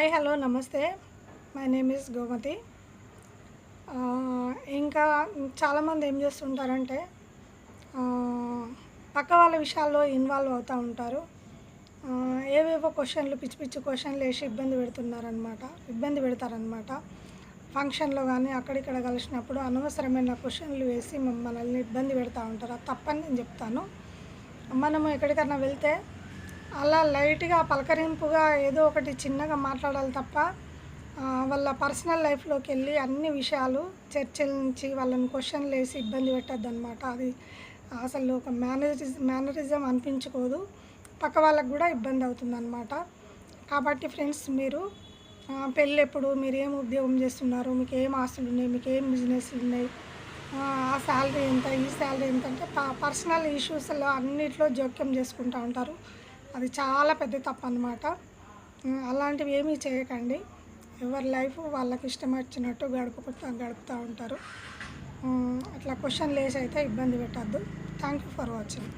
Hi hello నమస్తే. My name is Gomathi. ఇంకా చాలామంది ఏం చేస్తుంటారంటే పక్క వాళ్ళ విషయాల్లో ఇన్వాల్వ్ అవుతూ ఉంటారు. ఏవేవో క్వశ్చన్లు పిచ్చి పిచ్చి క్వశ్చన్లు వేసి ఇబ్బంది పెడతారనమాట. ఫంక్షన్లో కానీ అక్కడిక్కడ కలిసినప్పుడు అనవసరమైన క్వశ్చన్లు వేసి మనల్ని ఇబ్బంది పెడతా ఉంటారు. అది తప్పని నేను చెప్తాను. మనము ఎక్కడికన్నా వెళ్తే అలా లైట్గా పలకరింపుగా ఏదో ఒకటి చిన్నగా మాట్లాడాలి తప్ప వాళ్ళ పర్సనల్ లైఫ్లోకి వెళ్ళి అన్ని విషయాలు చర్చించి వాళ్ళని క్వశ్చన్లు వేసి ఇబ్బంది పెట్టద్దు అనమాట. అది అసలు ఒక మేనరిజం అనిపించుకోదు, పక్క వాళ్ళకు కూడా ఇబ్బంది అవుతుందన్నమాట. కాబట్టి ఫ్రెండ్స్, మీరు పెళ్ళెప్పుడు, మీరు ఏం ఉద్యోగం చేస్తున్నారు, మీకు ఏం ఆస్తులు ఉన్నాయి, మీకు ఏం బిజినెస్లు ఉన్నాయి, ఆ శాలరీ ఎంత, ఈ శాలరీ ఎంత అంటే పర్సనల్ ఇష్యూస్లో అన్నిట్లో జోక్యం చేసుకుంటూ ఉంటారు. అది చాలా పెద్ద తప్పు అన్నమాట. అలాంటివి ఏమీ చేయకండి. ఎవరి లైఫ్ వాళ్ళకి ఇష్టం వచ్చినట్టు గడుపుతూ ఉంటారు. అట్లా క్వశ్చన్లు వేసి అయితే ఇబ్బంది పెట్టద్దు. Thank you for watching.